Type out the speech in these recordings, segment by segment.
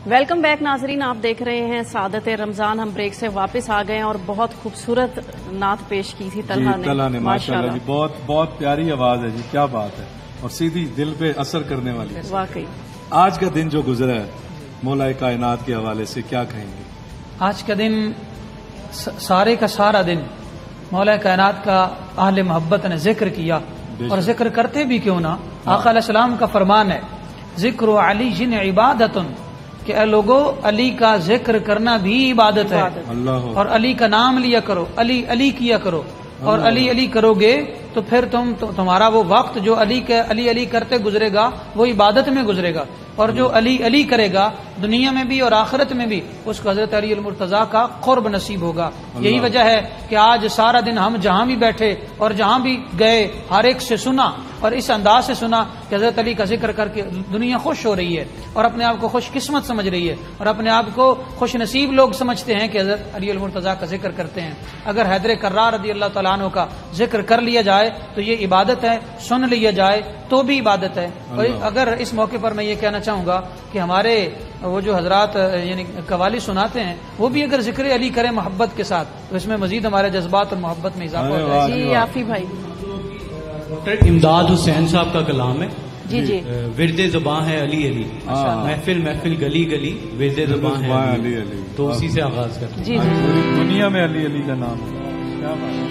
Welcome back ناظرین، آپ دیکھ رہے ہیں سعادت رمضان. ہم بریک سے واپس آ گئے ہیں اور بہت خوبصورت نعت پیش کی تھی طلحہ نے. ماشاءاللہ جی، بہت پیاری آواز ہے جی، کیا بات ہے، اور سیدھی دل پہ اثر کرنے والی. واقعی آج کا دن جو گزرا ہے مولا کائنات کے حوالے سے کیا کہیں گے؟ آج کا دن سارے کا سارا دن مولا کائنات کا اہل محبت نے ذکر کیا، اور ذکر کرتے بھی کیوں نہ. آقا علیہ السلام کا فرمان ہے ذکر علی جن عبادت، کہ اے لوگو علی کا ذکر کرنا بھی عبادت ہے. اور علی کا نام لیا کرو، علی علی کیا کرو، اور علی علی کرو گے تو پھر تمہارا وہ وقت جو علی علی کرتے گزرے گا وہ عبادت میں گزرے گا، اور جو علی علی کرے گا دنیا میں بھی اور آخرت میں بھی اس کو حضرت علی المرتضیٰ کا قرب نصیب ہوگا. یہی وجہ ہے کہ آج سارا دن ہم جہاں بھی بیٹھے اور جہاں بھی گئے ہر ایک سے سنا، اور اس انداز سے سنا کہ حضرت علی کا ذکر کر کے دنیا خوش ہو رہی ہے اور اپنے آپ کو خوش قسمت سمجھ رہی ہے، اور اپنے آپ کو خوش نصیب لوگ سمجھتے ہیں کہ حضرت علی المرتضیٰ کا ذکر کرتے ہیں. اگر حیدر کرار رضی اللہ تعالیٰ عنہ کا ذکر کر لیا جائے تو یہ عبادت ہے، سن لیا جائے تو بھی عبادت ہے. اور اگر اس موقع پر میں یہ کہنا چاہوں گا کہ ہمارے وہ جو حضرات یعنی قوالی سناتے ہیں وہ بھی اگر ذکر علی کریں محبت کے ساتھ تو اس میں مزید ہمارے جذبات اور محبت میں اضافہ ہوتا ہے. جی عافی بھائی. ڈاکٹر امداد حسین صاحب کا کلام ہے. جی ورد زباں ہے علی علی، محفل گلی گلی ورد زباں ہے علی علی، تو اسی سے آغاز کرتے ہیں. جی پوری دنیا میں علی علی کا نام ہے. کیا بات ہے.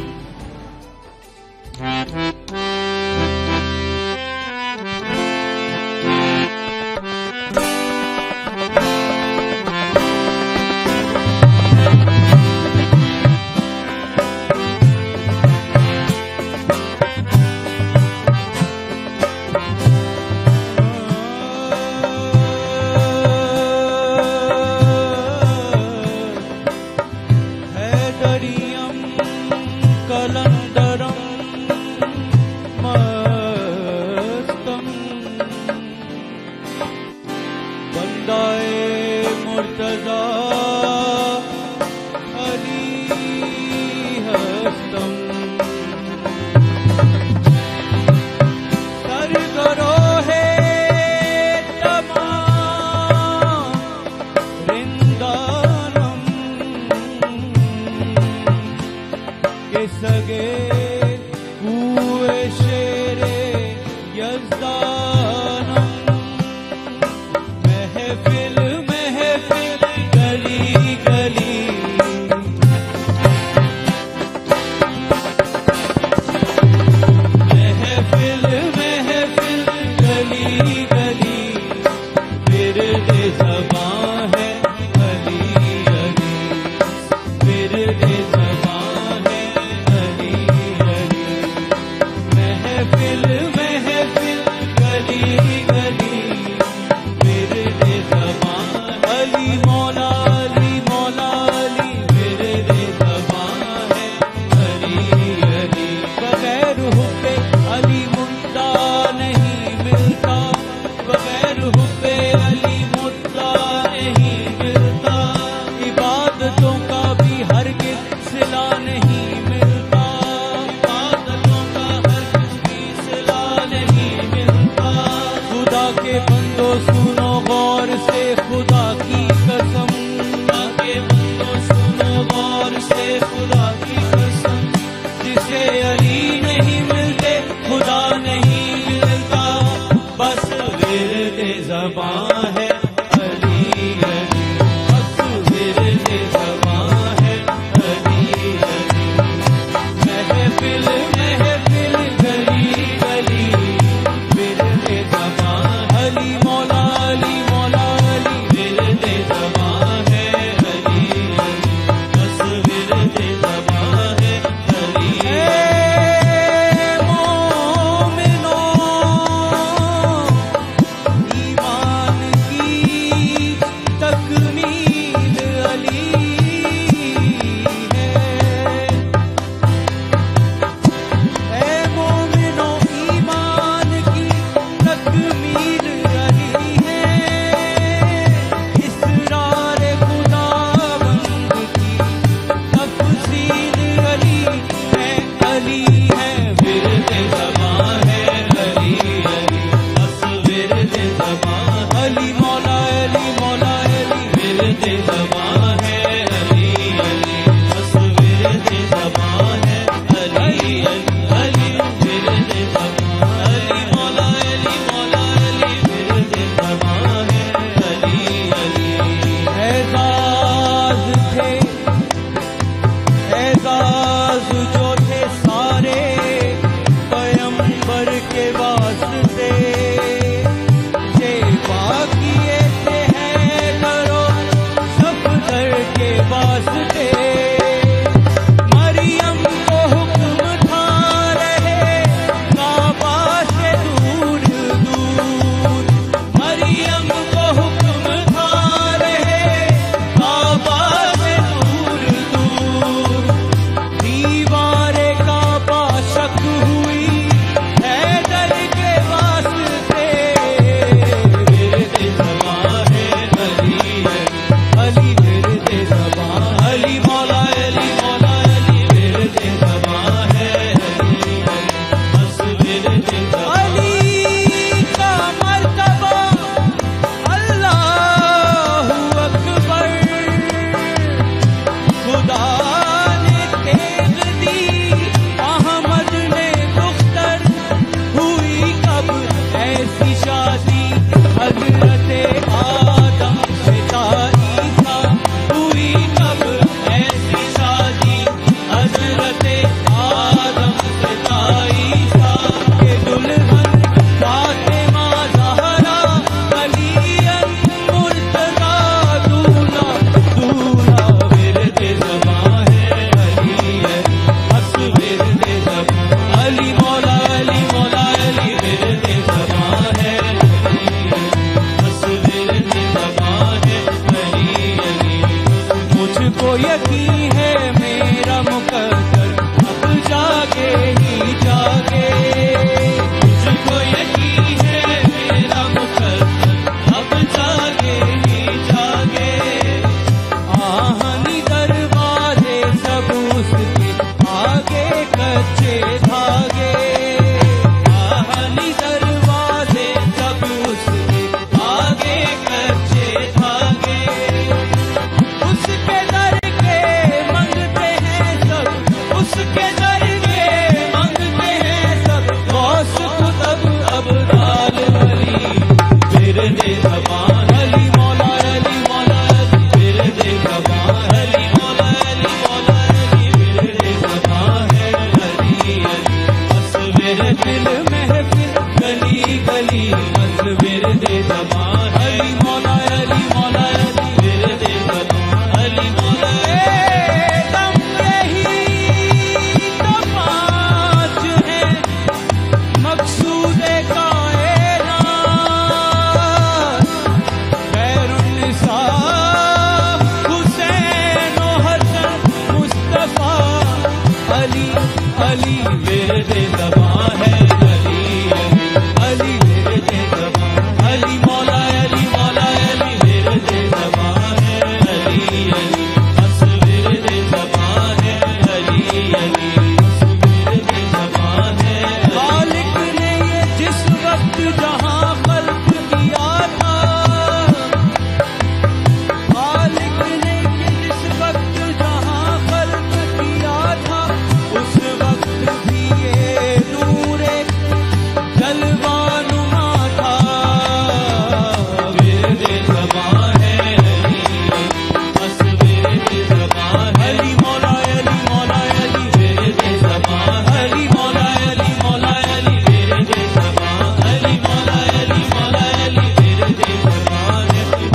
علی بس ورد زبان علی مولا علی مولا علی ورد زبان علی مولا دم یہی تو پانچ ہے مقصود کائنات خیر النساء حسین و حسن مصطفیٰ علی علی ورد زبان ہے علی علی ورد زبان علی مولا علی مولا علی ورد زبان ہے علی علی بس ورد زبان ہے علی علی بس ورد زبان ہے خالق نے یہ جس وقت جہاں خلق کیا تھا خالق نے یہ جس وقت جہاں خلق کیا تھا اس وقت بھی یہ نور جلوہ نما تھا ورد زبان ہے علی بس ورد زبان علی مولا علی مولا علی ورد زبان علی مولا علی مولا علی ورد زبان علی مولا علی مولا علی ورد زبان علی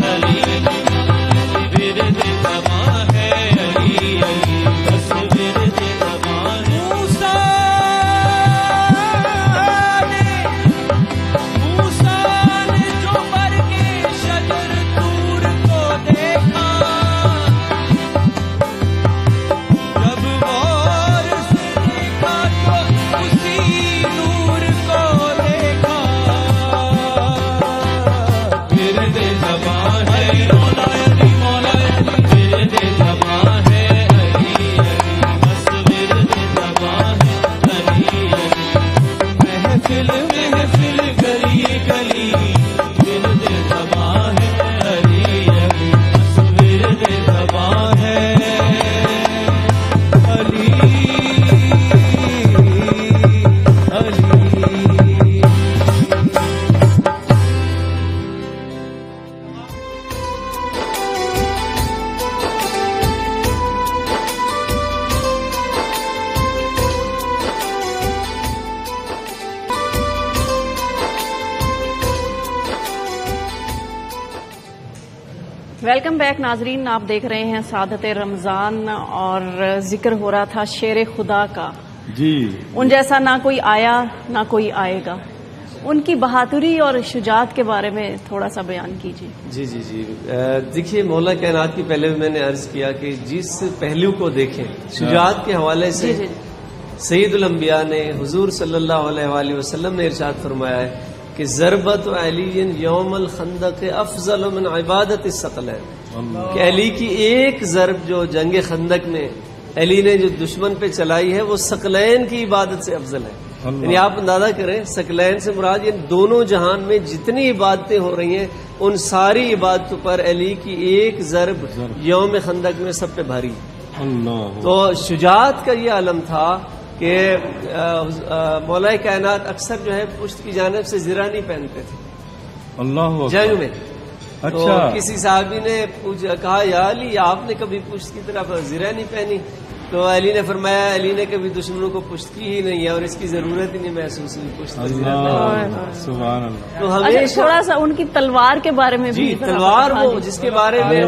ورد زبان ہے علی علی بس ورد زبان موسیٰ نے جو برگ شجر طور کو دیکھا جب غور سے دیکھا تو اسی نور کو دیکھا ورد زبان ہے مولا علی مولا علی ورد زبان ہے علی علی بس ورد زبان ہے علی علی محفل محفل گلی گلی ورد زبان ہے علی علی بس ورد زبان ہے علی علی ویلکم بیک ناظرین، آپ دیکھ رہے ہیں سعادت رمضان اور ذکر ہو رہا تھا شیر خدا کا. جی ان جیسا نہ کوئی آیا نہ کوئی آئے گا. ان کی بہادری اور شجاعت کے بارے میں تھوڑا سا بیان کیجیے. جی جی جی دیکھیے مولا کائنات کی پہلے بھی میں نے عرض کیا کہ جس پہلو کو دیکھیں شجاعت کے حوالے سے جی جی سید الانبیاء نے حضور صلی اللہ علیہ وآلہ وسلم نے ارشاد فرمایا ہے کہ ضربت علی یوم الخندق افضل من عبادت الثقلین، کہ علی کی ایک ضرب جو جنگ خندق میں علی نے جو دشمن پہ چلائی ہے وہ ثقلین کی عبادت سے افضل ہے. یعنی آپ اندازہ کریں ثقلین سے مراد یہ دونوں جہان میں جتنی عبادتیں ہو رہی ہیں ان ساری عبادتوں پر علی کی ایک ضرب یوم خندق میں سب پہ بھاری. تو شجاعت کا یہ علم تھا کہ مولا کائنات اکثر جو ہے پشت کی جانب سے زرہ نہیں پہنتے تھے اللہ جنگ میں. اچھا تو کسی صحابی نے کہا یا علی آپ نے کبھی پشت کی طرف زرہ نہیں پہنی؟ تو علی نے فرمایا علی نے کبھی دشمنوں کو پشت کی ہی نہیں ہے اور اس کی ضرورت ہی نہیں محسوس ہوئی پشت. سبحان اللہ. تو اچھا ہمیشہ تھوڑا سا ان کی تلوار کے بارے میں بھی جی تلوار وہ جس کے بارے میں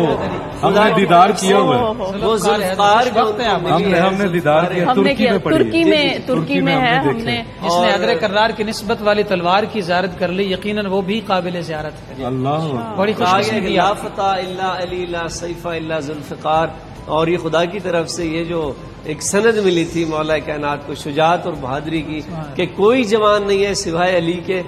ہم نے دیدار کیا ہوا ہے، وہ ذوالفقار جو ان کو ملی ہے، ہم نے دیدار کیا، ہم نے ترکی میں پڑھی ہے. ترکی میں ہے. ہم نے جس نے حضرت کرار کی نسبت والی تلوار کی زیارت کر لی یقیناً وہ بھی قابل زیارت ہے. اللہ بڑی خوش کہا قسمتی لا فتح الا علی لا سیف الا ذوالفقار. اور یہ خدا کی طرف سے یہ جو ایک سند ملی تھی مولا کائنات کو شجاعت اور بہادری کی کہ کوئی جوان نہیں ہے سوائے علی کے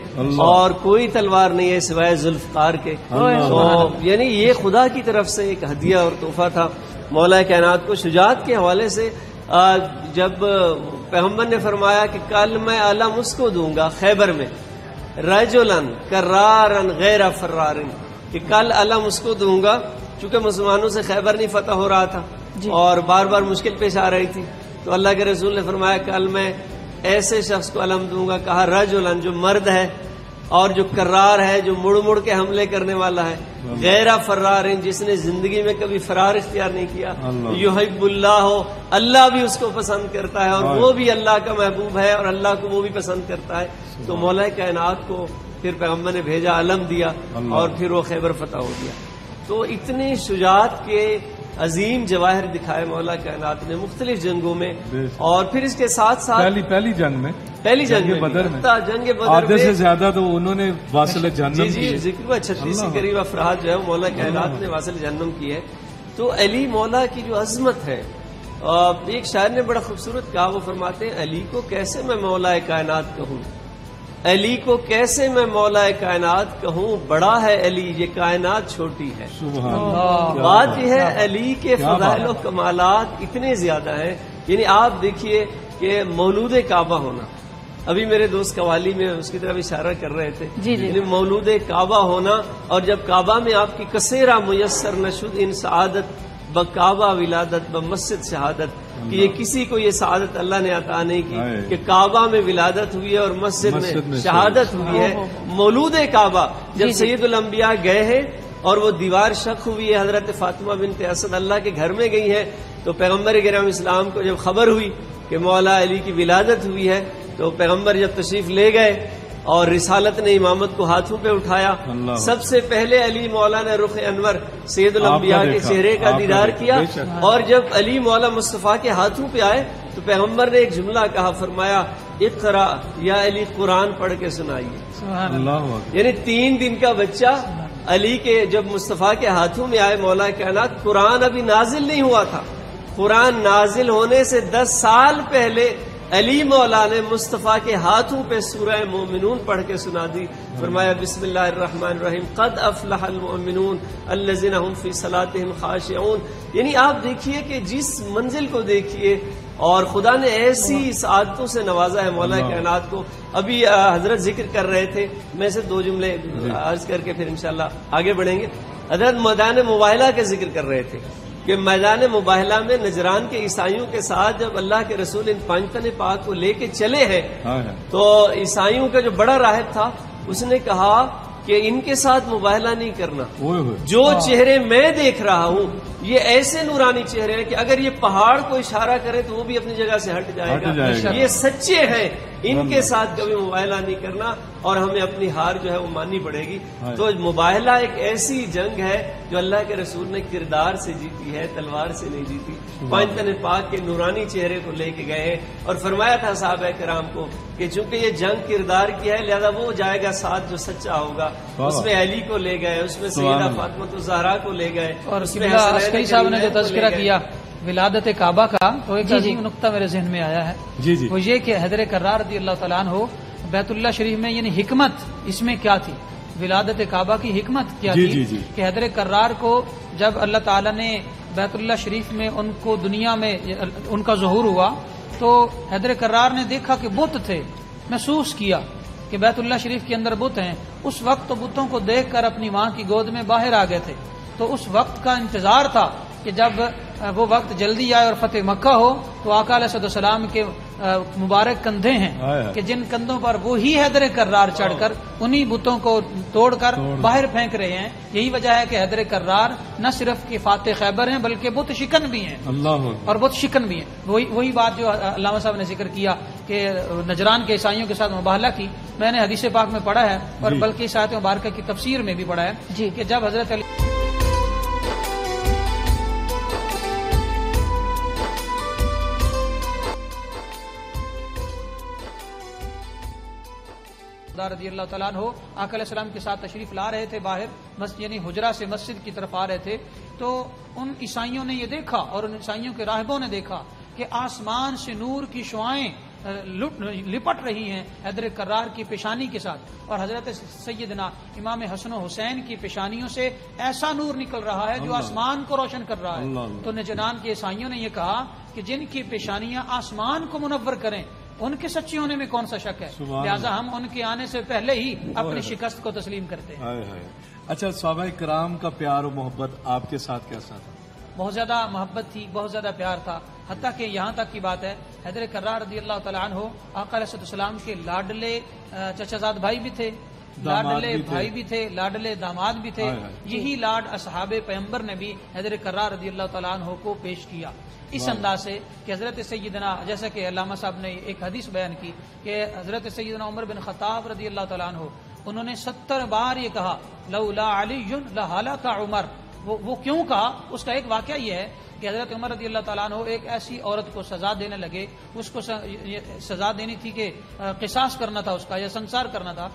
اور کوئی تلوار نہیں ہے سوائے ذوالفقار کے. تو یعنی یہ خدا کی طرف سے ایک ہدیہ اور تحفہ تھا مولا کائنات کو. شجاعت کے حوالے سے جب پیغمبر نے فرمایا کہ کل میں علم اس کو دوں گا خیبر میں رجلن کرارن غیر فرارن، کہ کل علم اس کو دوں گا چونکہ مسلمانوں سے خیبر نہیں فتح ہو رہا تھا اور بار بار مشکل پیش آ رہی تھی. تو اللہ کے رسول نے فرمایا کل میں ایسے شخص کو علم دوں گا. کہا رجلن، جو مرد ہے اور جو کرار ہے، جو مڑ مڑ کے حملے کرنے والا ہے، غیر فرار، جس نے زندگی میں کبھی فرار اختیار نہیں کیا. یحب اللہ ہو، اللہ بھی اس کو پسند کرتا ہے اور وہ بھی اللہ کا محبوب ہے اور اللہ کو وہ بھی پسند کرتا ہے. تو مولا کائنات کو پھر پیغمبر نے بھیجا، علم دیا، اور پھر وہ خیبر فتح ہو گیا. تو اتنے شجاعت کے عظیم جواہر دکھائے مولا کائنات نے مختلف جنگوں میں. اور پھر اس کے ساتھ ساتھ پہلی جنگ میں بدر میں جنگ بدر آدھے سے زیادہ تو انہوں نے واصل جہنم جی ذکر ہوا 36 کے قریب افراد جو ہے مولا کائنات نے واصل جہنم کی ہے. تو علی مولا کی جو عظمت ہے، ایک شاعر نے بڑا خوبصورت کہا، وہ فرماتے ہیں علی کو کیسے میں مولا کائنات کہوں، علی کو کیسے میں مولا کائنات کہوں، بڑا ہے علی یہ کائنات چھوٹی ہے. بات یہ ہے علی کے فضائل و کمالات اتنے زیادہ ہیں. یعنی آپ دیکھیے کہ مولود کعبہ ہونا، ابھی میرے دوست قوالی میں اس کی طرف اشارہ کر رہے تھے، یعنی مولود کعبہ ہونا، اور جب کعبہ میں آپ کی کثیرہ میسر نشد ان سعادت بکعبہ ولادت بمسجد شہادت، کہ یہ کسی کو یہ سعادت اللہ نے عطا نہیں کی کہ کعبہ میں ولادت ہوئی ہے اور مسجد میں شہادت ہوئی ہے. مولود کعبہ جب سید الانبیاء گئے ہیں اور وہ دیوار شق ہوئی ہے، حضرت فاطمہ بنت اسد اللہ کے گھر میں گئی ہیں، تو پیغمبر کرام اسلام کو جب خبر ہوئی کہ مولا علی کی ولادت ہوئی ہے، تو پیغمبر جب تشریف لے گئے اور رسالت نے امامت کو ہاتھوں پہ اٹھایا، سب سے پہلے علی مولا نے رخ انور سید الانبیاء کے چہرے کا دیدار کیا. اور جب علی مولا مصطفیٰ کے ہاتھوں پہ آئے تو پیغمبر نے ایک جملہ کہا، فرمایا اقرا یا علی قرآن پڑھ کے سنائیے. یعنی 3 دن کا بچہ علی کے جب مصطفیٰ کے ہاتھوں میں آئے مولا کائنات، قرآن ابھی نازل نہیں ہوا تھا، قرآن نازل ہونے سے 10 سال پہلے علی مولا نے مصطفیٰ کے ہاتھوں پہ سورہ مومنون پڑھ کے سنا دی. فرمایا بسم اللہ الرحمن الرحیم قد افلح المؤمنون الذین هم فی صلاتهم خاشعون. یعنی آپ دیکھیے کہ جس منزل کو دیکھیے، اور خدا نے ایسی سعادتوں سے نوازا ہے مولا کائنات کو. ابھی حضرت ذکر کر رہے تھے، میں سے 2 جملے عرض کر کے پھر انشاءاللہ آگے بڑھیں گے. حضرت میدان مباہلہ کا ذکر کر رہے تھے کہ میدان مباہلہ میں نجران کے عیسائیوں کے ساتھ جب اللہ کے رسول ان 5 تن پاک کو لے کے چلے ہیں، تو عیسائیوں کا جو بڑا راہب تھا اس نے کہا کہ ان کے ساتھ مباہلہ نہیں کرنا. جو چہرے میں دیکھ رہا ہوں یہ ایسے نورانی چہرے ہیں کہ اگر یہ پہاڑ کو اشارہ کرے تو وہ بھی اپنی جگہ سے ہٹ جائے گا. یہ سچے ہیں، ان کے ساتھ کبھی مباہلہ نہیں کرنا، اور ہمیں اپنی ہار جو ہے وہ ماننی پڑے گی. تو مباہلہ ایک ایسی جنگ ہے جو اللہ کے رسول نے کردار سے جیتی ہے، تلوار سے نہیں جیتی. 5 تن پاک کے نورانی چہرے کو لے کے گئے ہیں، اور فرمایا تھا صحابہ کرام کو کہ چونکہ یہ جنگ کردار کی ہے لہذا وہ جائے گا ساتھ جو سچا ہوگا. اس میں علی کو لے گئے، اس میں سیدہ فاطمہ الزہرا کو لے گئے، اور عسکری صاحب نے جو تذکرہ کیا ولادت کعبہ کا، تو ایک عظیم نقطہ میرے ذہن میں آیا ہے، وہ یہ کہ حیدر کرار رضی اللہ تعالیٰ عنہ بیت اللہ شریف میں، یعنی حکمت اس میں کیا تھی، ولادت کعبہ کی حکمت کیا تھی کہ حیدر کرار کو جب اللہ تعالیٰ نے بیت اللہ شریف میں ان کو دنیا میں ان کا ظہور ہوا، تو حیدر کرار نے دیکھا کہ بت تھے، محسوس کیا کہ بیت اللہ شریف کے اندر بت ہیں. اس وقت تو بتوں کو دیکھ کر اپنی ماں کی گود میں باہر آ گئے تھے. تو اس وقت کا انتظار تھا کہ جب وہ وقت جلدی آئے اور فتح مکہ ہو، تو آقا علیہ السلام کے مبارک کندھے ہیں کہ جن کندھوں پر وہی حیدر کرار چڑھ کر انہی بتوں کو توڑ کر باہر پھینک رہے ہیں. یہی وجہ ہے کہ حیدر کرار نہ صرف کہ فاتح خیبر ہیں بلکہ بت شکن بھی ہیں، اور بت شکن بھی ہیں. وہی بات جو علامہ صاحب نے ذکر کیا کہ نجران کے عیسائیوں کے ساتھ مباہلہ کی، میں نے حدیث پاک میں پڑھا ہے، اور بلکہ اس آیت مبارکہ کی تفسیر میں بھی پڑھا ہے کہ جب حضرت علی رضی اللہ تعالیٰ عنہ آقا علیہ السلام کے ساتھ تشریف لا رہے تھے باہر، یعنی حجرہ سے مسجد کی طرف آ رہے تھے، تو ان عیسائیوں نے یہ دیکھا اور ان عیسائیوں کے راہبوں نے دیکھا کہ آسمان سے نور کی شعائیں لپٹ رہی ہیں حیدر کرار کی پیشانی کے ساتھ، اور حضرت سیدنا امام حسن و حسین کی پیشانیوں سے ایسا نور نکل رہا ہے جو آسمان کو روشن کر رہا ہے. تو نجران کے عیسائیوں نے یہ کہا کہ جن کی پیشانیاں آسمان کو منور کریں ان کے سچے ہونے میں کون سا شک ہے، لہٰذا ہم ان کے آنے سے پہلے ہی اپنی شکست کو تسلیم کرتے ہیں. اچھا، صحابہ کرام کا پیار و محبت آپ کے ساتھ کیسا تھا؟ بہت زیادہ محبت تھی، بہت زیادہ پیار تھا، حتیٰ کہ یہاں تک کی بات ہے حیدر کرار رضی اللہ تعالیٰ عنہ آقا علیہ السلام کے لاڈلے چچا زاد بھائی بھی تھے، لاڈلے بھائی بھی تھے، لاڈلے داماد بھی تھے. یہی لاڈ اصحاب پیغمبر نے بھی حیدر کرار رضی اللہ تعالیٰ عنہ کو پیش کیا اس انداز سے کہ حضرت سیدنا، جیسا کہ علامہ صاحب نے ایک حدیث بیان کی کہ حضرت سیدنا عمر بن خطاب رضی اللہ تعالیٰ عنہ انہوں نے 70 بار یہ کہا لولا علی لہلک عمر. وہ کیوں کہا؟ اس کا ایک واقعہ یہ ہے کہ حضرت عمر رضی اللہ تعالیٰ عنہ ایک ایسی عورت کو سزا دینے لگے. اس کو سزا دینی تھی کہ قصاص کرنا تھا اس کا یا سنسار کرنا تھا.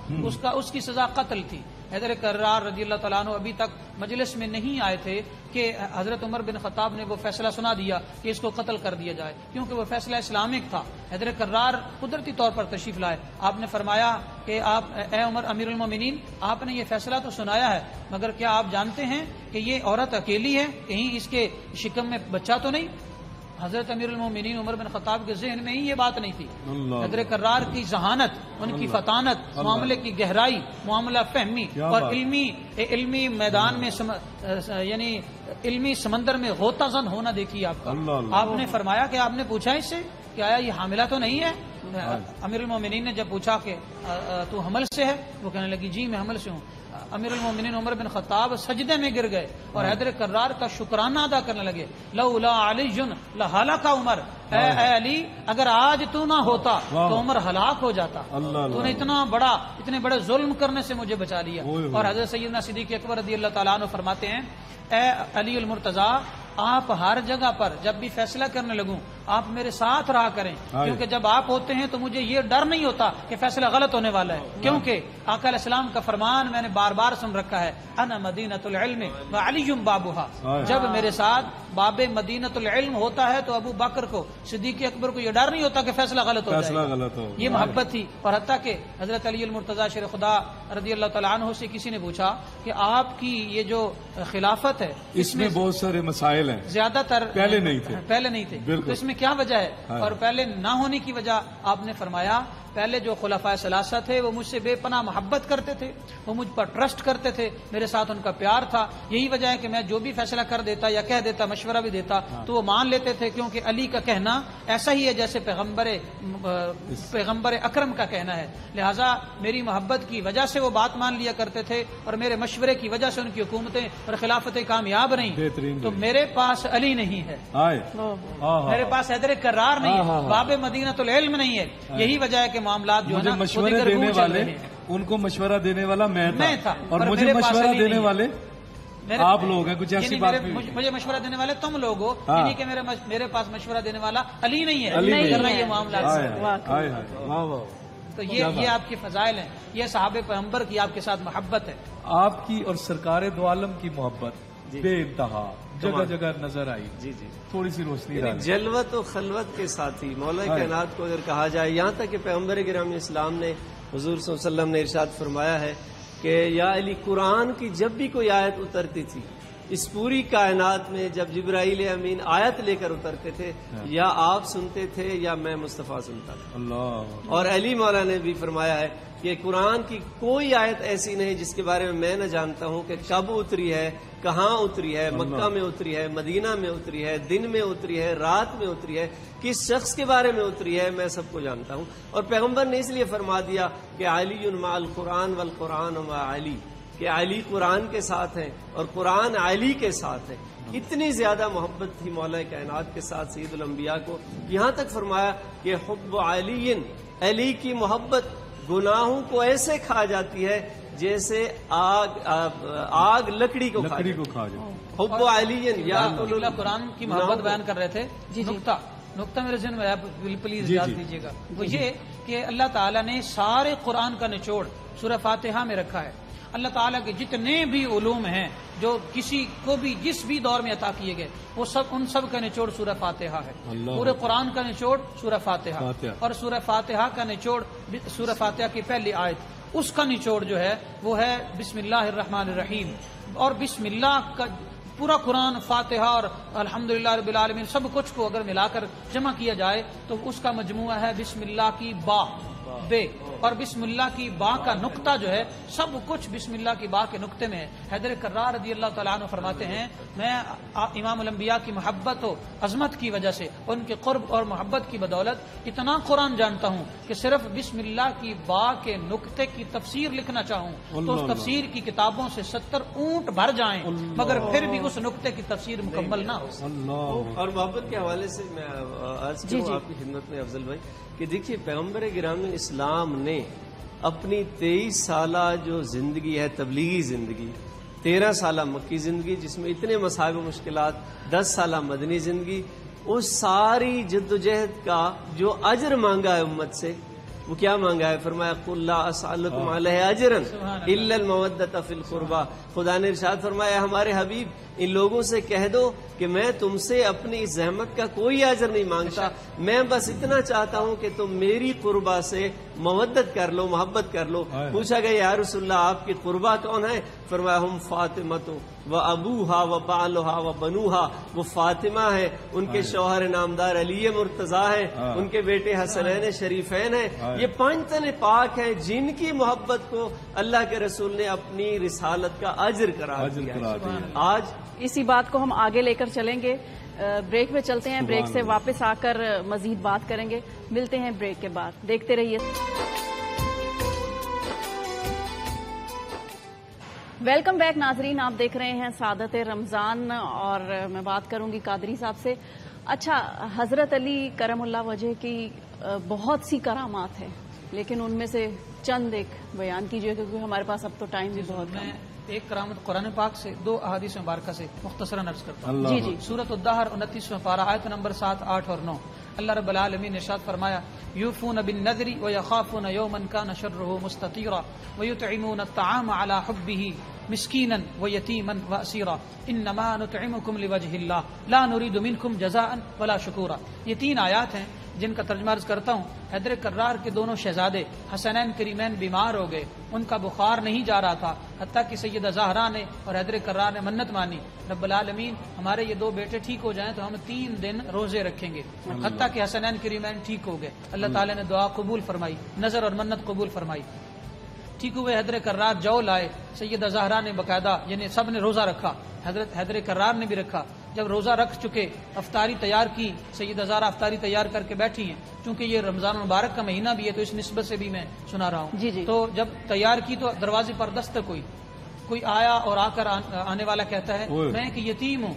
اس کی سزا قتل تھی. حیدر کرار رضی اللہ تعالیٰ عنہ ابھی تک مجلس میں نہیں آئے تھے کہ حضرت عمر بن خطاب نے وہ فیصلہ سنا دیا کہ اس کو قتل کر دیا جائے، کیونکہ وہ فیصلہ اسلامک تھا. حیدر کرار قدرتی طور پر تشریف لائے. آپ نے فرمایا کہ آپ اے عمر امیر المومنین، آپ نے یہ فیصلہ تو سنایا ہے، مگر کیا آپ جانتے ہیں کہ یہ عورت اکیلی ہے، کہیں اس کے شکم میں بچہ تو نہیں؟ حضرت امیر المومنین عمر بن خطاب کے ذہن میں ہی یہ بات نہیں تھی. حیدر کرار کی ذہانت، ان کی فطانت، معاملے کی گہرائی، معاملہ فہمی اور علمی میدان میں یعنی علمی سمندر میں غوطہ زن ہونا دیکھیے آپ کا. آپ نے فرمایا کہ آپ نے پوچھا اس سے کہ آیا یہ حاملہ تو نہیں ہے؟ امیر المومنین نے جب پوچھا کہ تو حمل سے ہے، وہ کہنے لگی جی میں حمل سے ہوں. امیر المومنین عمر بن خطاب سجدے میں گر گئے اور حیدر کرار کا شکرانہ ادا کرنے لگے. لولا علی لہلک عمر، اے علی اگر آج تو نہ ہوتا تو عمر ہلاک ہو جاتا. تو نے اتنے بڑے ظلم کرنے سے مجھے بچا لیا. اور حضرت سیدنا صدیق اکبر رضی اللہ تعالیٰ عنہ فرماتے ہیں اے علی المرتضی، آپ ہر جگہ پر جب بھی فیصلہ کرنے لگوں آپ میرے ساتھ رہا کریں، کیونکہ جب آپ ہوتے ہیں تو مجھے یہ ڈر نہیں ہوتا کہ فیصلہ غلط ہونے والا ہے، کیونکہ آقا علیہ السلام کا فرمان میں نے بار بار سن رکھا ہے انا مدینۃ العلم وعلی بابها. جب میرے ساتھ باب مدینۃ العلم ہوتا ہے تو ابو بکر کو، صدیق اکبر کو یہ ڈر نہیں ہوتا کہ فیصلہ غلط ہو جائے. یہ محبت تھی. اور حتیٰ کہ حضرت علی المرتضی شیر خدا رضی اللہ تعالیٰ عنہ سے کسی نے پوچھا کہ آپ کی یہ جو خلافت ہے اس میں بہت سارے مسائل ہیں، زیادہ تر پہلے نہیں تھے، تو اس میں کیا وجہ ہے؟ اور پہلے نہ ہونے کی وجہ آپ نے فرمایا پہلے جو خلفائے ثلاثہ تھے وہ مجھ سے بے پناہ محبت کرتے تھے، وہ مجھ پر ٹرسٹ کرتے تھے، میرے ساتھ ان کا پیار تھا. یہی وجہ ہے کہ میں جو بھی فیصلہ کر دیتا یا کہہ دیتا، مشورہ بھی دیتا تو وہ مان لیتے تھے، کیونکہ علی کا کہنا ایسا ہی ہے جیسے پیغمبر اکرم کا کہنا ہے. لہٰذا میری محبت کی وجہ سے وہ بات مان لیا کرتے تھے اور میرے مشورے کی وجہ سے ان کی حکومتیں اور خلافتیں کامیاب رہیں. تو میرے پاس علی نہیں ہے، میرے پاس حیدر کرار نہیں ہے، باب مدینۃ العلم نہیں ہے. یہی وجہ ہے کہ معاملات جو ہے نا مشورہ دینے والے، ان کو مشورہ دینے والا میں تھا اور مجھے مشورہ دینے والے آپ لوگ ہیں. کچھ ایسی بات مجھے مشورہ دینے والے تم لوگ ہو، یعنی کہ میرے پاس مشورہ دینے والا علی نہیں ہے. یہ معاملات تو یہ آپ کے فضائل ہیں، یہ صحابہ پیغمبر کی آپ کے ساتھ محبت ہے. آپ کی اور سرکار دو عالم کی محبت بے انتہا جگہ جگہ نظر آئی. جی جی تھوڑی سی روشنی جلوت و خلوت کے ساتھ ہی مولا کائنات کو اگر کہا جائے، یہاں تک کہ پیغمبر گرامی اسلام نے حضور صلی اللہ علیہ وسلم نے ارشاد فرمایا ہے کہ یا علی قرآن کی جب بھی کوئی آیت اترتی تھی اس پوری کائنات میں، جب جبرائیل امین آیت لے کر اترتے تھے یا آپ سنتے تھے یا میں مصطفیٰ سنتا تھا. اللہ. اور علی مولا نے بھی فرمایا ہے کہ قرآن کی کوئی آیت ایسی نہیں جس کے بارے میں نہ جانتا ہوں کہ کب اتری ہے، کہاں اتری ہے، مکہ میں اتری ہے، مدینہ میں اتری ہے، دن میں اتری ہے، رات میں اتری ہے، کس شخص کے بارے میں اتری ہے، میں سب کو جانتا ہوں. اور پیغمبر نے اس لیے فرما دیا کہ علی مع القرآن والقرآن مع علی، کہ علی قرآن کے ساتھ ہیں اور قرآن علی کے ساتھ ہے. اتنی زیادہ محبت تھی مولا کائنات کے ساتھ سید الانبیاء کو، یہاں تک فرمایا کہ حب علی، علی کی محبت گناہوں کو ایسے کھا جاتی ہے جیسے آگ لکڑی کو کھا جاتی. حب علی یا قرآن کی محبت بیان کر رہے تھے. نقطہ میرے ذہن میں پلیز یاد دیجیے گا، وہ یہ کہ اللہ تعالیٰ نے سارے قرآن کا نچوڑ سورہ فاتحہ میں رکھا ہے. اللہ تعالیٰ کے جتنے بھی علوم ہیں جو کسی کو بھی جس بھی دور میں عطا کیے گئے، وہ سب ان سب کا نچوڑ سورہ فاتحہ ہے. پورے قرآن کا نچوڑ سورہ فاتحہ، اور سورہ فاتحہ کا نچوڑ سورہ فاتحہ کی پہلی آیت، اس کا نچوڑ جو ہے وہ ہے بسم اللہ الرحمن الرحیم. اور بسم اللہ کا پورا قرآن، فاتحہ اور الحمدللہ رب العالمین سب کچھ کو اگر ملا کر جمع کیا جائے تو اس کا مجموعہ ہے بسم اللہ کی با بے، اور بسم اللہ کی با کا نقطہ جو ہے سب کچھ بسم اللہ کی با کے نقطے میں ہے. حیدر کرار رضی اللہ تعالیٰ عنہ فرماتے ہیں میں امام الانبیاء کی محبت و عظمت کی وجہ سے، ان کے قرب اور محبت کی بدولت اتنا قرآن جانتا ہوں کہ صرف بسم اللہ کی با کے نقطے کی تفسیر لکھنا چاہوں تو اس تفسیر کی کتابوں سے 70 اونٹ بھر جائیں مگر پھر بھی اس نقطے کی تفسیر مکمل نہ ہو. اور محبت کے حوالے سے میں عرض کروں آپ کی خدمت میں افضل بھائی کہ دیکھیے پیغمبر گرامی اسلام نے اپنی 23 سالہ جو زندگی ہے تبلیغی زندگی، 13 سالہ مکی زندگی جس میں اتنے مصائب و مشکلات، 10 سالہ مدنی زندگی، اس ساری جدوجہد کا جو اجر مانگا ہے امت سے، وہ کیا مانگا ہے؟ فرمایا قل لا اسألکم علیہ اجرا الا المودۃ فی القربى. خدا نے ارشاد فرمایا ہمارے حبیب ان لوگوں سے کہہ دو کہ میں تم سے اپنی اس زحمت کا کوئی اجر نہیں مانگتا، میں بس اتنا چاہتا ہوں کہ تم میری قربا سے مودت کر لو، محبت کر لو. پوچھا گیا یا رسول اللہ آپ کی قربا کون ہے؟ فرمایا ہم فاطمۃ و ابوہا و بالھا و بنوہا. وہ فاطمہ ہے، ان کے شوہر نامدار علی مرتضیٰ ہیں، ان کے بیٹے حسنین شریفین ہیں. یہ 5 تن پاک ہیں جن کی محبت کو اللہ کے رسول نے اپنی رسالت کا اجر قرار دیا. آج اسی بات کو ہم آگے لے کر چلیں گے. بریک میں چلتے ہیں، بریک سے واپس آ کر مزید بات کریں گے. ملتے ہیں بریک کے بعد، دیکھتے رہیے. ویلکم بیک ناظرین، آپ دیکھ رہے ہیں سعادت رمضان اور میں بات کروں گی قادری صاحب سے. اچھا، حضرت علی کرم اللہ وجہ کی بہت سی کرامات ہیں، لیکن ان میں سے چند ایک بیان کیجیے کیونکہ ہمارے پاس اب تو ٹائم بھی بہت کم ہے. ایک کرامت قرآن پاک سے، 2 احادیث مبارکہ سے مختصراً عرض کرتا ہوں. جی جی. سورۃ الدہر 29واں پارہ آیت نمبر 7، 8 اور 9. اللہ رب العالمین نے ارشاد فرمایا یوفون بالنذر ویخافون یوما کان شرہ مستطیرا ویطعمون الطعام علی حبہ مسکینا ویتیما واسیرا انما نطعمکم لوجہ اللہ لا نرید منکم جزاء ولا شکورا. یہ 3 آیات ہیں جن کا ترجمہ عرض کرتا ہوں. حیدر کرار کے دونوں شہزادے حسنین کریمین بیمار ہو گئے، ان کا بخار نہیں جا رہا تھا، حتیٰ کہ سیدہ زہرا نے اور حیدر کرار نے منت مانی رب العالمین ہمارے یہ 2 بیٹے ٹھیک ہو جائیں تو ہم 3 دن روزے رکھیں گے. حتیٰ کہ حسنین کریمین ٹھیک ہو گئے. اللہ تعالیٰ نے دعا قبول فرمائی، نظر اور منت قبول فرمائی. ٹھیک ہوئے حیدر کرار جو لائے، سیدہ زہرا نے باقاعدہ یعنی سب نے روزہ رکھا، حضرت حیدر کرار نے بھی رکھا. جب روزہ رکھ چکے افطاری تیار کی، سیدہ زہرا افطاری تیار کر کے بیٹھی ہیں. چونکہ یہ رمضان مبارک کا مہینہ بھی ہے تو اس نسبت سے بھی میں سنا رہا ہوں. جی جی. تو جب تیار کی تو دروازے پر دستک ہوئی، کوئی آیا اور آ کر آنے والا کہتا ہے میں کہ یتیم ہوں،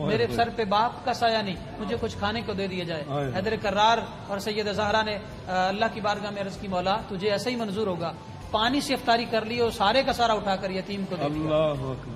میرے سر پہ باپ کا سایہ نہیں، مجھے کچھ کھانے کو دے دیا جائے. حیدر کرار اور سیدہ زہرا نے اللہ کی بارگاہ میں عرض کی مولا تجھے ایسا ہی منظور ہوگا. پانی سے افطاری کر لی اور سارے کا سارا اٹھا کر یتیم کو دے دیا.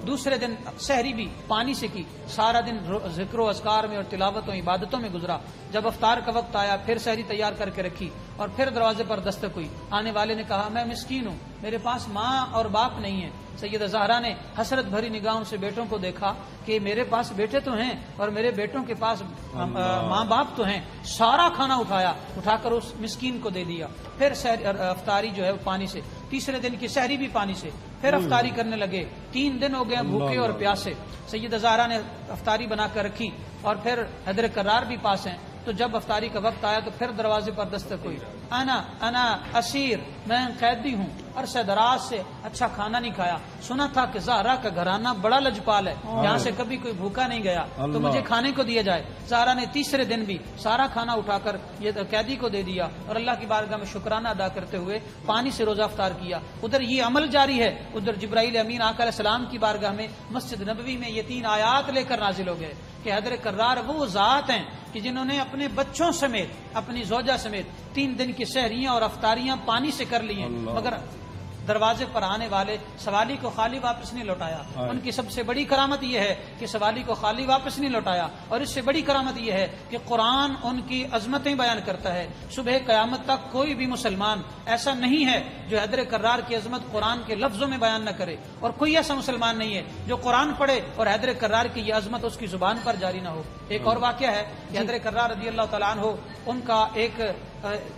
دوسرے دن سحری بھی پانی سے کی، سارا دن ذکر و اذکار میں اور تلاوت و عبادتوں میں گزرا. جب افطار کا وقت آیا پھر سحری تیار کر کے رکھی اور پھر دروازے پر دستک ہوئی. آنے والے نے کہا میں مسکین ہوں، میرے پاس ماں اور باپ نہیں ہے. سیدہ زہرا نے حسرت بھری نگاہوں سے بیٹوں کو دیکھا کہ میرے پاس بیٹے تو ہیں اور میرے بیٹوں کے پاس ماں باپ تو ہیں. سارا کھانا اٹھا کر اس مسکین کو دے دیا. پھر افطاری جو ہے پانی سے، تیسرے دن کی سحری بھی پانی سے، پھر افطاری کرنے لگے. 3 دن ہو گئے بھوکے اور پیاسے. سیدہ زہرا نے افطاری بنا کر رکھی اور پھر حیدر کرار بھی پاس ہیں. تو جب افطاری کا وقت آیا تو پھر دروازے پر دستک ہوئی. انا اسیر، میں قیدی ہوں، عرصہ دراز سے اچھا کھانا نہیں کھایا. سنا تھا کہ زہرا کا گھرانہ بڑا لجپال ہے، یہاں سے کبھی کوئی بھوکا نہیں گیا، تو مجھے کھانے کو دیا جائے. زہرا نے تیسرے دن بھی سارا کھانا اٹھا کر یہ قیدی کو دے دیا اور اللہ کی بارگاہ میں شکرانہ ادا کرتے ہوئے پانی سے روزہ افطار کیا. ادھر یہ عمل جاری ہے، ادھر جبرائیل امین آقا علیہ السلام کی بارگاہ میں مسجد نبوی میں یہ 3 آیات لے کر نازل ہو گئے کہ حیدر کرار وہ ذات ہیں کہ جنہوں نے اپنے بچوں سمیت اپنی زوجہ سمیت 3 دن کی سحریاں اور افطاریاں پانی سے کر لی ہیں، مگر دروازے پر آنے والے سوالی کو خالی واپس نہیں لوٹایا. ان کی سب سے بڑی کرامت یہ ہے کہ سوالی کو خالی واپس نہیں لوٹایا. اور اس سے بڑی کرامت یہ ہے کہ قرآن ان کی عظمتیں بیان کرتا ہے. صبح قیامت تک کوئی بھی مسلمان ایسا نہیں ہے جو حیدر کرار کی عظمت قرآن کے لفظوں میں بیان نہ کرے، اور کوئی ایسا مسلمان نہیں ہے جو قرآن پڑھے اور حیدر کرار کی یہ عظمت اس کی زبان پر جاری نہ ہو. ایک اور واقعہ ہے کہ حیدر کرار رضی اللہ تعالیٰ عنہ ان کا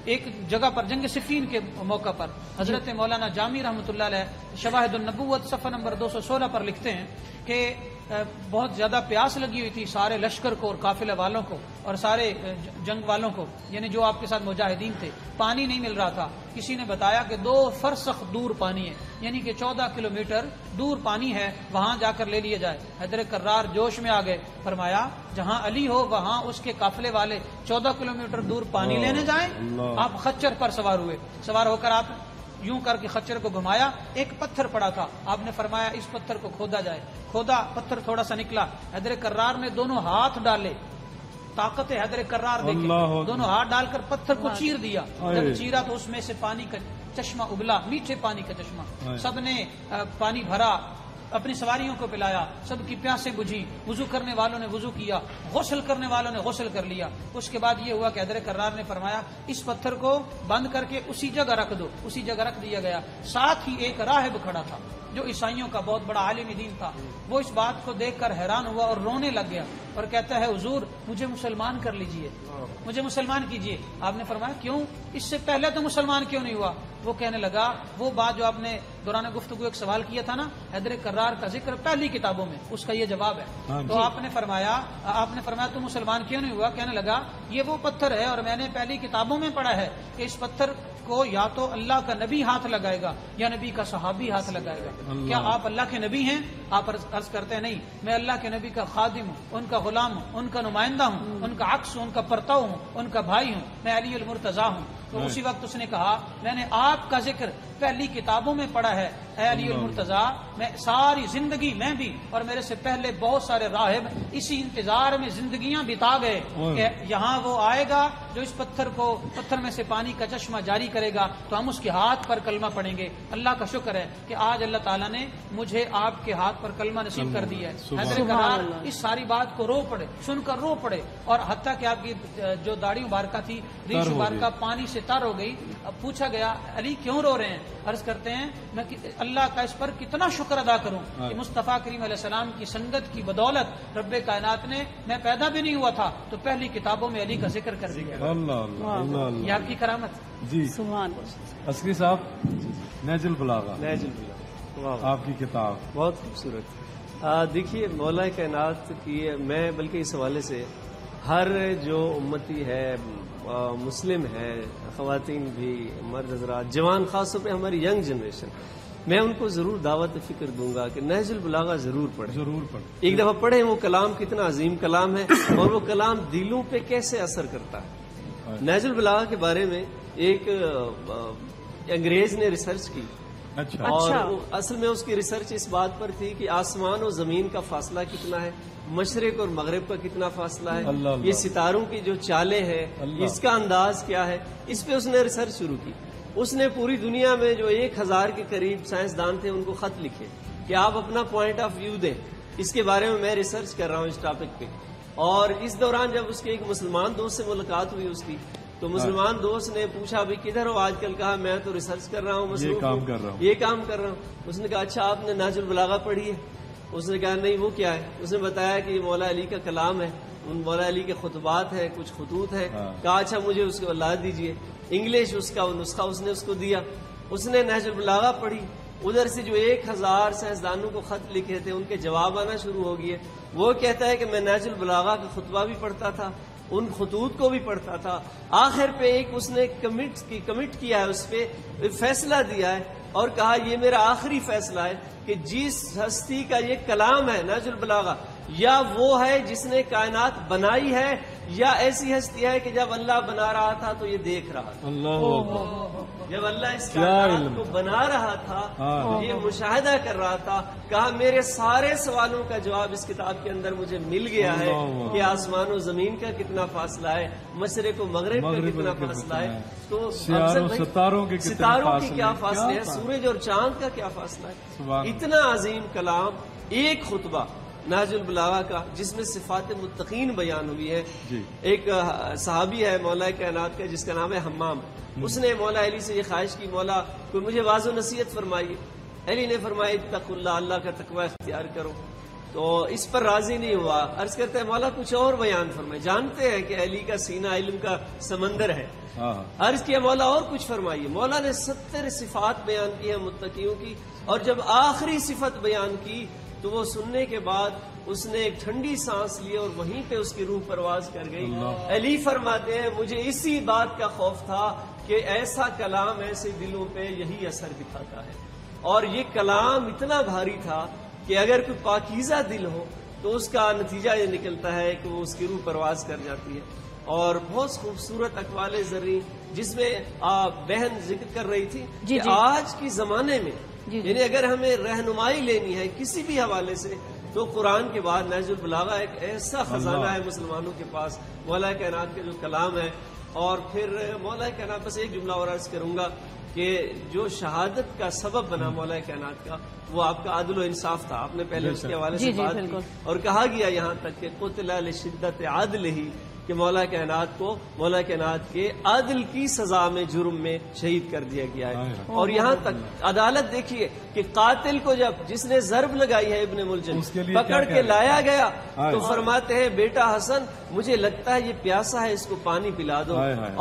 ایک جگہ پر جنگ صفین کے موقع پر حضرت مولانا جامی رحمۃ اللہ علیہ شواہد النبوت صفحہ نمبر 216 پر لکھتے ہیں کہ بہت زیادہ پیاس لگی ہوئی تھی سارے لشکر کو اور قافلے والوں کو اور سارے جنگ والوں کو، یعنی جو آپ کے ساتھ مجاہدین تھے. پانی نہیں مل رہا تھا. کسی نے بتایا کہ 2 فرسخ دور پانی ہے، یعنی کہ 14 کلومیٹر دور پانی ہے، وہاں جا کر لے لیا جائے. حیدر کرار جوش میں آ گئے، فرمایا جہاں علی ہو وہاں اس کے قافلے والے 14 کلومیٹر دور پانی لینے جائیں. آپ خچر پر سوار ہوئے، سوار ہو کر آپ یوں کر کے خچر کو گھمایا. ایک پتھر پڑا تھا، آپ نے فرمایا اس پتھر کو کھودا جائے. کھودا، پتھر تھوڑا سا نکلا. حیدر کرار نے دونوں ہاتھ ڈالے، طاقت حیدر کرار دیکھیں، دونوں ہاتھ ڈال کر پتھر کو چیر دیا. جب چیرا تو اس میں سے پانی کا چشمہ ابلا، میٹھے پانی کا چشمہ، سب نے پانی بھرا، اپنی سواریوں کو پلایا، سب کی پیاسیں بجھی، وضو کرنے والوں نے وضو کیا، غسل کرنے والوں نے غسل کر لیا۔ اس کے بعد یہ ہوا کہ حضرت کرار نے فرمایا اس پتھر کو بند کر کے اسی جگہ رکھ دو، اسی جگہ رکھ دیا گیا۔ ساتھ ہی ایک راہب کھڑا تھا جو عیسائیوں کا بہت بڑا عالم دین تھا، وہ اس بات کو دیکھ کر حیران ہوا اور رونے لگ گیا اور کہتا ہے حضور مجھے مسلمان کر لیجئے، مجھے مسلمان کیجئے۔ آپ نے فرمایا کیوں، اس سے پہلے تو مسلمان کیوں نہیں ہوا؟ وہ کہنے لگا وہ بات جو آپ نے دوران گفتگو ایک سوال کیا تھا نا، حیدر کرار کا ذکر پہلی کتابوں میں، اس کا یہ جواب ہے۔ تو آپ نے فرمایا تو مسلمان کیوں نہیں ہوا؟ کہنے لگا یہ وہ پتھر ہے اور میں نے پہلی کتابوں میں پڑھا ہے کہ اس پتھر کو یا تو اللہ کا نبی ہاتھ لگائے گا یا نبی کا صحابی ہاتھ لگائے گا۔ کیا آپ اللہ کے نبی ہیں؟ آپ عرض کرتے ہیں نہیں، میں اللہ کے نبی کا خادم ہوں، ان کا غلام ہوں، ان کا نمائندہ ہوں، ان کا عکس ہوں، ان کا پرتو ہوں، ان کا بھائی ہوں، میں علی المرتضیٰ ہوں۔ تو اسی وقت اس نے کہا میں نے آپ کا ذکر پہلی کتابوں میں پڑھا ہے اے علی المرتضیٰ، میں ساری زندگی میں بھی اور میرے سے پہلے بہت سارے راہب اسی انتظار میں زندگیاں بتا گئے کہ یہاں وہ آئے گا جو اس پتھر میں سے پانی کا چشمہ جاری کرے گا تو ہم اس کے ہاتھ پر کلمہ پڑھیں گے۔ اللہ کا شکر ہے کہ آج اللہ تعالیٰ نے مجھے آپ کے ہاتھ پر کلمہ نصیب کر دیا ہے۔ حضرت کرار اس ساری بات کو رو پڑے، سن کر رو پڑے، اور حتیٰ کہ آپ کی جو داڑھی مبارکہ تھی ریش مبارکہ پانی سے تر ہو گئی۔ پوچھا گیا علی کیوں رو رہے ہیں؟ عرض کرتے ہیں میں اللہ کا اس پر کتنا شکر ادا کروں کہ مصطفیٰ کریم علیہ السلام کی سنگت کی بدولت رب کائنات نے، میں پیدا بھی نہیں ہوا تھا تو پہلی کتابوں میں علی کا ذکر کر دیا۔ یہ آپ کی کرامت جی۔ سبحان اللہ۔ عسکری صاحب، نہج البلاغہ آپ کی کتاب بہت خوبصورت۔ دیکھیے مولا کائنات کی میں بلکہ اس حوالے سے ہر جو امتی ہے، مسلم ہے، خواتین بھی، مرد حضرات، جوان، خاص طور پہ ہماری ینگ جنریشن، میں ان کو ضرور دعوت فکر دوں گا کہ نہج البلاغہ ضرور پڑھیں۔ ایک دفعہ پڑھیں، وہ کلام کتنا عظیم کلام ہے اور وہ کلام دلوں پہ کیسے اثر کرتا ہے۔ نہج البلاغہ کے بارے میں ایک انگریز نے ریسرچ کی، اور اصل میں اس کی ریسرچ اس بات پر تھی کہ آسمان و زمین کا فاصلہ کتنا ہے، مشرق اور مغرب کا کتنا فاصلہ ہے، یہ ستاروں کی جو چالیں ہیں اس کا انداز کیا ہے، اس پہ اس نے ریسرچ شروع کی۔ اس نے پوری دنیا میں جو 1000 کے قریب سائنسدان تھے ان کو خط لکھے کہ آپ اپنا پوائنٹ آف ویو دیں، اس کے بارے میں ریسرچ کر رہا ہوں اس ٹاپک پہ۔ اور اس دوران جب اس کے ایک مسلمان دوست سے ملاقات ہوئی اس کی، تو مسلمان دوست نے پوچھا بھی کدھر ہو آج کل؟ کہا میں تو ریسرچ کر رہا ہوں، یہ کام کر رہا ہوں۔ اس نے کہا اچھا آپ نے نہج البلاغہ پڑھی ہے؟ اس نے کہا نہیں، وہ کیا ہے؟ اس نے بتایا کہ یہ مولا علی کا کلام ہے، ان مولا علی کے خطبات ہیں، کچھ خطوط ہیں۔ کہا اچھا مجھے اس کو لا دیجئے، انگلش اس کا نسخہ اس نے اس کو دیا۔ اس نے نہج البلاغہ پڑھی، ادھر سے جو 1000 سائنسدانوں کو خط لکھے تھے ان کے جواب آنا شروع ہو گئے۔ وہ کہتا ہے کہ میں نہج البلاغہ کا خطبہ بھی پڑھتا تھا، ان خطوط کو بھی پڑھتا تھا، آخر پہ ایک اس نے کمٹ کیا ہے، اس پہ فیصلہ دیا ہے اور کہا یہ میرا آخری فیصلہ ہے کہ جس ہستی کا یہ کلام ہے نہج البلاغہ، یا وہ ہے جس نے کائنات بنائی ہے، یا ایسی ہستی ہے کہ جب اللہ بنا رہا تھا تو یہ دیکھ رہا تھا۔ جب اللہ اس کائنات کو بنا رہا تھا یہ مشاہدہ کر رہا تھا۔ کہا میرے سارے سوالوں کا جواب اس کتاب کے اندر مجھے مل گیا ہے کہ آسمان و زمین کا کتنا فاصلہ ہے، مشرق و مغرب کا کتنا فاصلہ ہے، تو ستاروں کی کیا فاصلے ہیں، سورج اور چاند کا کیا فاصلہ ہے۔ اتنا عظیم کلام، ایک خطبہ نہج البلاغہ کا جس میں صفات متقین بیان ہوئی ہے۔ ایک صحابی ہے مولا کائنات کا جس کا نام ہے حمام، اس نے مولا علی سے یہ خواہش کی مولا کوئی مجھے واضح نصیحت فرمائیے۔ علی نے فرمایا اتقوا اللہ، اللہ کا تقوی اختیار کرو۔ تو اس پر راضی نہیں ہوا، عرض کرتا ہے مولا کچھ اور بیان فرمائے، جانتے ہیں کہ علی کا سینہ علم کا سمندر ہے۔ عرض کیا مولا اور کچھ فرمائیے۔ مولا نے 70 صفات بیان کی ہیں متقیوں کی، اور جب آخری صفت بیان کی تو وہ سننے کے بعد اس نے ایک ٹھنڈی سانس لی اور وہیں پہ اس کی روح پرواز کر گئی۔ علی فرماتے ہیں مجھے اسی بات کا خوف تھا کہ ایسا کلام ایسے دلوں پہ یہی اثر دکھاتا ہے، اور یہ کلام اتنا بھاری تھا کہ اگر کوئی پاکیزہ دل ہو تو اس کا نتیجہ یہ نکلتا ہے کہ وہ اس کی روح پرواز کر جاتی ہے۔ اور بہت خوبصورت اقوال زرعی جس میں بہن ذکر کر رہی تھی کہ آج کی زمانے میں یعنی اگر ہمیں رہنمائی لینی ہے کسی بھی حوالے سے تو قرآن کے بعد نہج البلاغہ ایک ایسا خزانہ ہے مسلمانوں کے پاس، مولا کائنات کے جو کلام ہے۔ اور پھر مولا کائنات، بس ایک جملہ اور عرض کروں گا کہ جو شہادت کا سبب بنا مولا کائنات کا وہ آپ کا عدل و انصاف تھا. آپ نے پہلے اس کے حوالے سے بات کی اور کہا گیا یہاں تک کہ قتل لشدت عدل ہی کہ مولا کائنات کو مولا کائنات کے عدل کی سزا میں جرم میں شہید کر دیا گیا ہے. اور یہاں تک عدالت دیکھیے کہ قاتل کو جس نے ضرب لگائی ہے ابن ملجم پکڑ کے لایا گیا تو فرماتے ہیں بیٹا حسن مجھے لگتا ہے یہ پیاسا ہے اس کو پانی پلا دو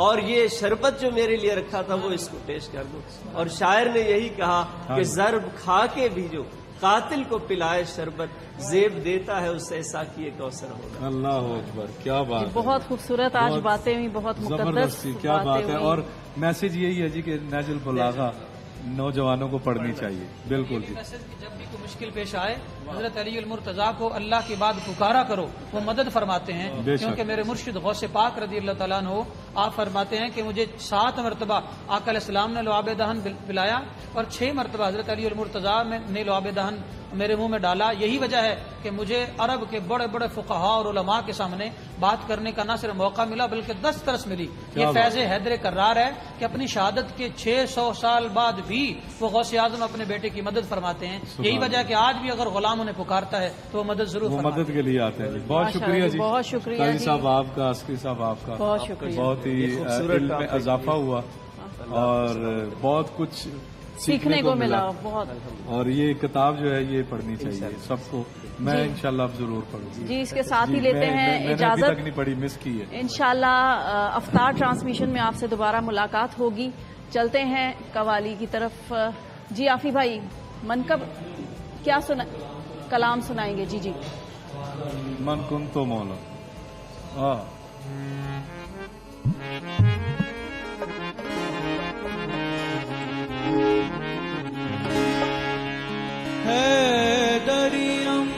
اور یہ شربت جو میرے لیے رکھا تھا وہ اس کو پیش کر دو. اور شاعر نے یہی کہا کہ ضرب کھا کے بھی جو قاتل کو پلائے شربت زیب دیتا ہے اس سے ساقی کوثر ہوگا. اللہ اکبر کیا بات. بہت خوبصورت آج باتیں ہوئی, بہت مقدس کیا بات ہے. اور میسج یہی ہے جی کہ نہج البلاغہ نوجوانوں کو پڑھنی چاہیے. بالکل جی. جب بھی کوئی مشکل پیش آئے حضرت علی المرتضیٰ کو اللہ کے بعد پکارا کرو, وہ مدد فرماتے ہیں. کیونکہ میرے مرشد غوث پاک رضی اللہ تعالیٰ عنہ آپ فرماتے ہیں کہ مجھے 7 مرتبہ آقا علیہ السلام نے لعاب دہن پلایا اور 6 مرتبہ حضرت علی المرتضیٰ نے لعاب دہن میرے منہ میں ڈالا. یہی وجہ ہے کہ مجھے عرب کے بڑے بڑے فقہاء اور علماء کے سامنے بات کرنے کا نہ صرف موقع ملا بلکہ دسترس ملی. یہ فیض حیدر کرار ہے کہ اپنی شہادت کے 600 سال بعد بھی وہ غوث اعظم اپنے بیٹے کی مدد فرماتے ہیں. یہی وجہ ہے کہ آج بھی اگر غلام انہیں پکارتا ہے تو وہ مدد ضرور فرماتے ہیں. مدد کے لیے آتے ہیں. بہت شکریہ جی. بہت شکریہ قاضی صاحب آپ کا, عسکری صاحب آپ کا, بہت شکریہ. بہت ہی علم میں اضافہ ہوا اور بہت کچھ سیکھنے کو ملا بہت. اور یہ کتاب جو ہے یہ پڑھنی چاہیے سب کو. میں انشاءاللہ اب ضرور پڑھوں گی جی. اس کے ساتھ ہی لیتے ہیں اجازت. میں تک نہیں پڑھی, مس کی ہے. انشاءاللہ افطار ٹرانسمیشن میں آپ سے دوبارہ ملاقات ہوگی. چلتے ہیں قوالی کی طرف. جی آفی بھائی منقب کیا کلام سنائیں گے؟ جی جی. من کن تو مولا. حیدریم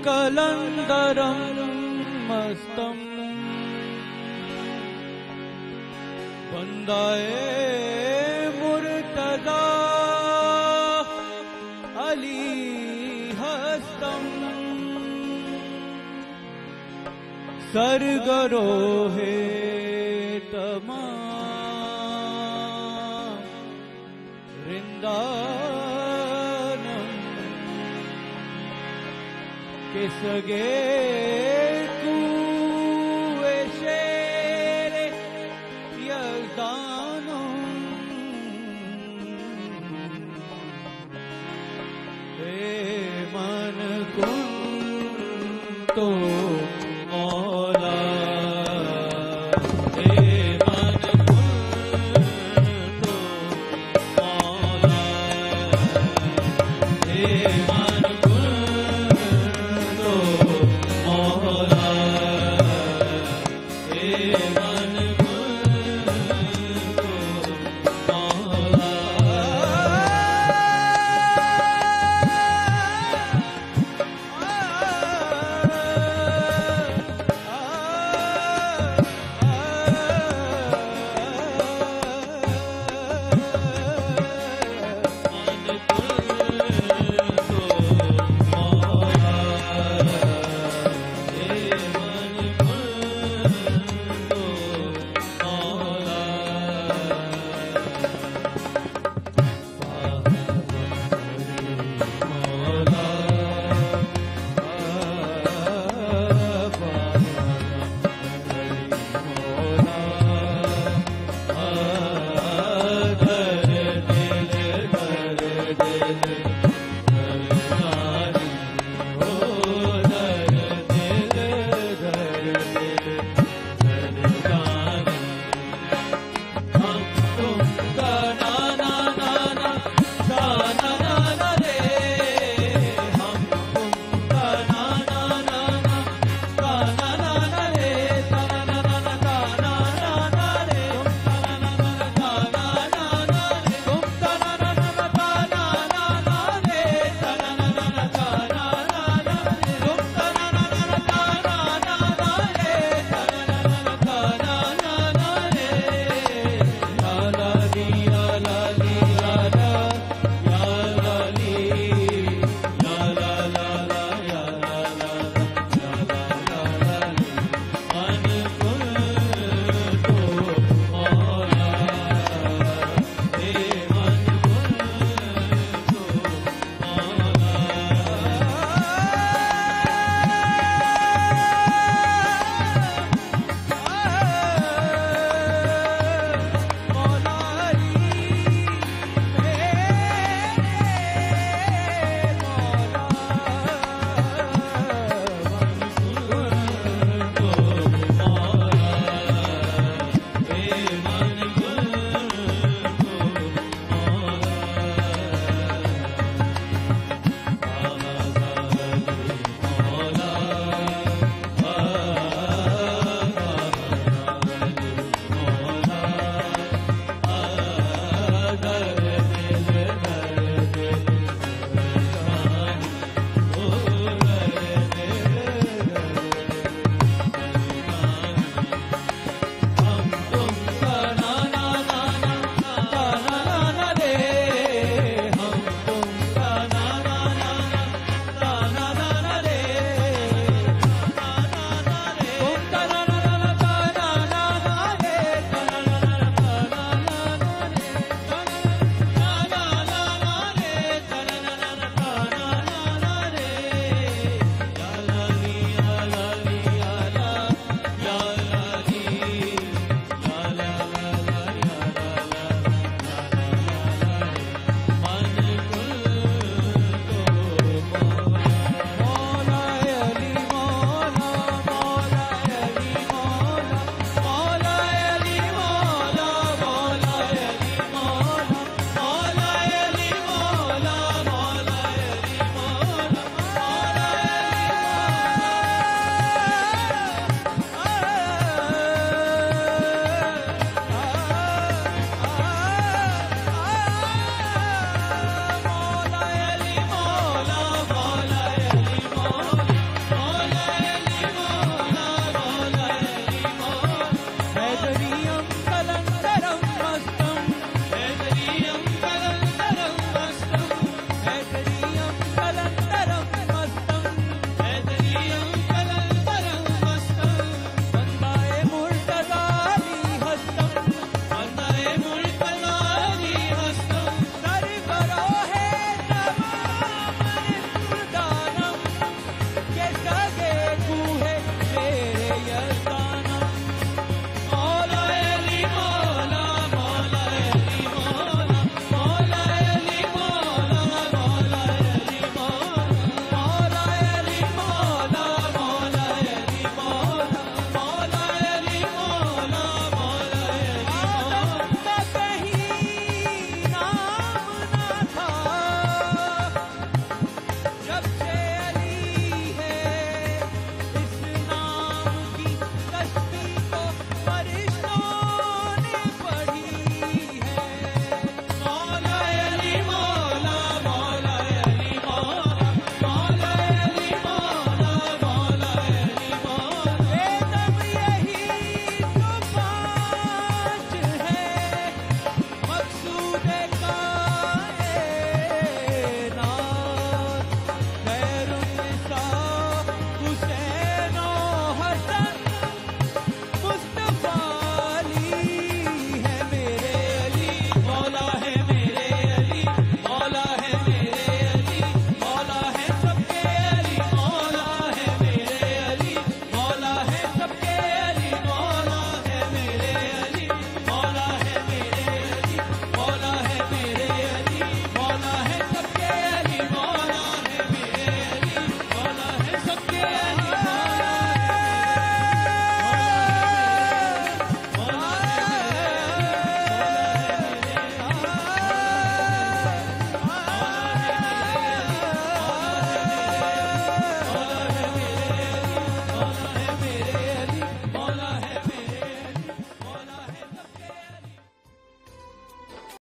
کلندرم مستم بندائے مرتضی علی ہستم سرگروہ تمام رندانم کے سگے کوئے شیر یزدانم اے من کن تو مولا ایمان